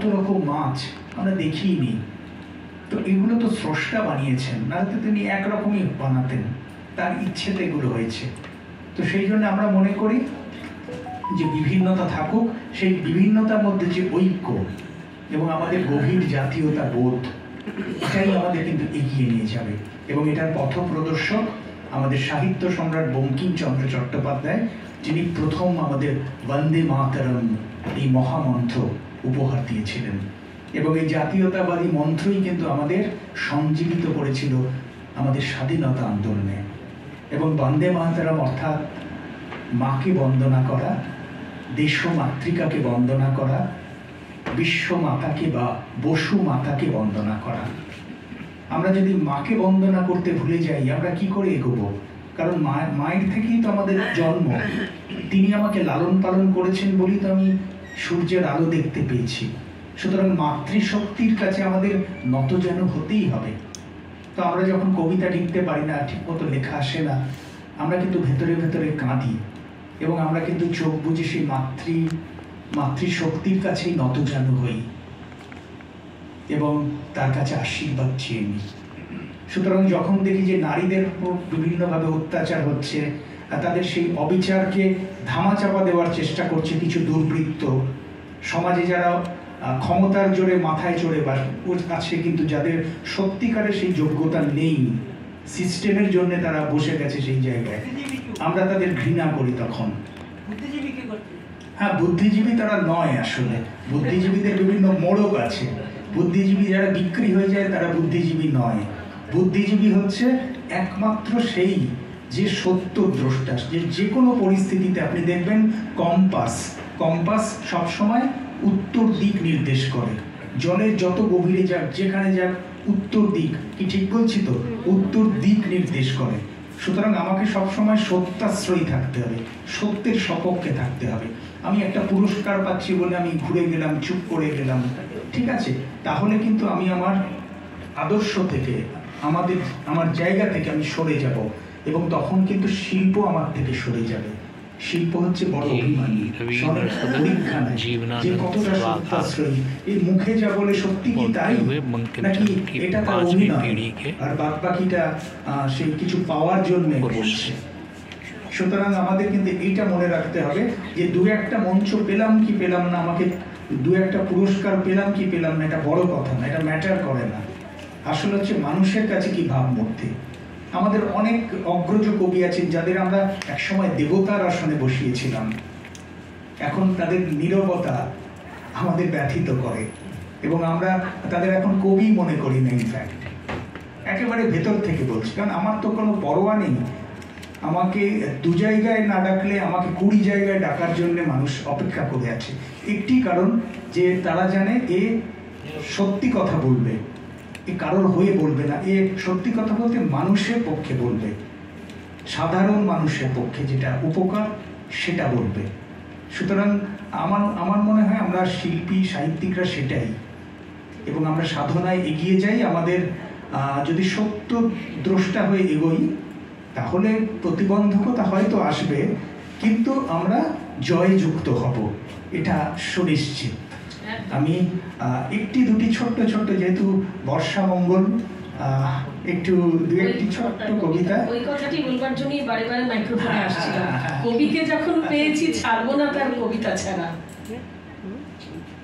কত রকম মাছ আমরা দেখিনি। তো এগুলো তো স্রষ্টা বানিয়েছেন, না তো তিনি একরকমই বানাতেন, তার ইচ্ছেতে এগুলো হয়েছে। তো সেই জন্য আমরা মনে করি যে বিভিন্নতা থাকুক, সেই বিভিন্নতার মধ্যে যে ঐক্য এবং আমাদের গভীর জাতীয়তা বোধ, এটাই আমাদের কিন্তু এগিয়ে নিয়ে যাবে। এবং এটার পথ প্রদর্শক আমাদের সাহিত্য সম্রাট বঙ্কিমচন্দ্র চট্টোপাধ্যায়, যিনি প্রথম আমাদের বন্দে মাতরম এই মহামন্ত্র উপহার দিয়েছিলেন। এবং এই জাতীয়তাবাদী মন্ত্রই কিন্তু আমাদের সঞ্জীবিত করেছিল আমাদের স্বাধীনতা আন্দোলনে। এবং বন্দে মাতরম অর্থাৎ মাকে বন্দনা করা, দেশ মাতৃকাকে বন্দনা করা, বিশ্ব মাতাকে বা বসু মাতাকে বন্দনা করা। আমরা যদি মাকে বন্দনা করতে ভুলে যাই, আমরা কি করে এগোবো? কারণ মায়ের থেকেই তো আমাদের জন্ম। তিনি আমাকে লালন পালন করেছেন বলেই তো আমি সূর্যের আলো দেখতে পেয়েছি। সুতরাং মাতৃশক্তির কাছে আমাদের নত যেন হতেই হবে। তো আমরা যখন কবিতা লিখতে পারি না, ঠিক মতো লেখা আসে না, আমরা কিন্তু ভেতরে ভেতরে কাঁদি এবং আমরা কিন্তু চোখ বুঝে সেই মাতৃশক্তির কাছেই নত যেন হই এবং তার কাছে আশীর্বাদ চেয়ে নিই। সুতরাং যখন দেখি যে নারীদের উপর বিভিন্নভাবে অত্যাচার হচ্ছে, তাদের সেই অবিচারকে ধামাচাপা দেওয়ার চেষ্টা করছে কিছু দুর্বৃত্ত, সমাজে যারা ক্ষমতার জোরে মাথায় চড়ে আছে, কিন্তু যাদের সত্যিকারের সেই যোগ্যতা নেই, সিস্টেমের জন্য তারা বসে গেছে সেই জায়গায়, আমরা তাদের ঘৃণা করি। তখন হ্যাঁ, বুদ্ধিজীবী তারা নয় আসলে। বুদ্ধিজীবীদের বিভিন্ন মোড়ক আছে। বুদ্ধিজীবী যারা বিক্রি হয়ে যায় তারা বুদ্ধিজীবী নয়। বুদ্ধিজীবী হচ্ছে একমাত্র সেই যে সত্য দ্রষ্টা, যে কোনো পরিস্থিতিতে আপনি দেখবেন কম্পাস সবসময় উত্তর দিক নির্দেশ করে। জলের যত গভীরে যাক, যেখানে যাক, উত্তর দিক, কি ঠিক বলছি তো? উত্তর দিক নির্দেশ করে। সুতরাং আমাকে সবসময় সত্যাশ্রয়ী থাকতে হবে, সত্যের সপক্ষে থাকতে হবে। আমি একটা পুরস্কার পাচ্ছি বলে আমি ঘুরে গেলাম, চুপ করে গেলাম, ঠিক আছে, তাহলে কিন্তু আমি আমার আদর্শ থেকে, আমার জায়গা থেকে আমি সরে যাব এবং তখন কিন্তু শিল্প আমার থেকে সরে যাবে। শিল্প হচ্ছে বড় অভিমানী, যে কতটা সত্যাশ্রয়ী, এই মুখে যা বলে সত্যি কি তাই, নাকি এটা তার অভিনয় আর বাদ বাকিটা সেই কিছু পাওয়ার জন্য বলছে। সুতরাং আমাদের কিন্তু এইটা মনে রাখতে হবে যে দু একটা মঞ্চ পেলাম কি পেলাম না, আমাকে দু একটা পুরস্কার পেলাম কি পেলাম না, এটা বড় কথা না, এটা ম্যাটার করে না। আসলে হচ্ছে মানুষের কাছে কি ভাবমূর্তি। আমাদের অনেক অগ্রজ কবি আছেন যাদের আমরা একসময় দেবতার আসনে বসিয়েছিলাম, এখন তাদের নীরবতা আমাদের ব্যথিত করে এবং আমরা তাদের এখন কবি মনে করি না। ইনফ্যাক্ট একেবারে ভেতর থেকে বলছি, কারণ আমার তো কোনো পরোয়া নেই। আমাকে দু জায়গায় না ডাকলে আমাকে 20 জায়গায় ডাকার জন্য মানুষ অপেক্ষা করে আছে। একটি কারণ যে তারা জানে এ সত্যি কথা বলবে, এ কারোর হয়ে বলবে না, এ সত্যি কথা বলতে মানুষের পক্ষে বলবে, সাধারণ মানুষের পক্ষে যেটা উপকার সেটা বলবে। সুতরাং আমার মনে হয় আমরা শিল্পী সাহিত্যিকরা সেটাই, এবং আমরা সাধনায় এগিয়ে যাই। আমাদের যদি সত্য দ্রষ্টা হয়ে এগোই তাহলে প্রতিবন্ধকতা হয়তো আসবে, কিন্তু আমরা জয়যুক্ত হব, এটা সুনিশ্চিত। আমি একটি দুটি ছোট্ট ছোট্ট, যেহেতু বর্ষা মঙ্গল, একটু দু একটি ছোট্ট কবিতা, ওই কথাটি বলবার জন্যই বারে বারে মাইক্রোফোনে আসছিলাম। কবিকে যখন পেয়েছি ছাড়বো না তার কবিতা ছাড়া।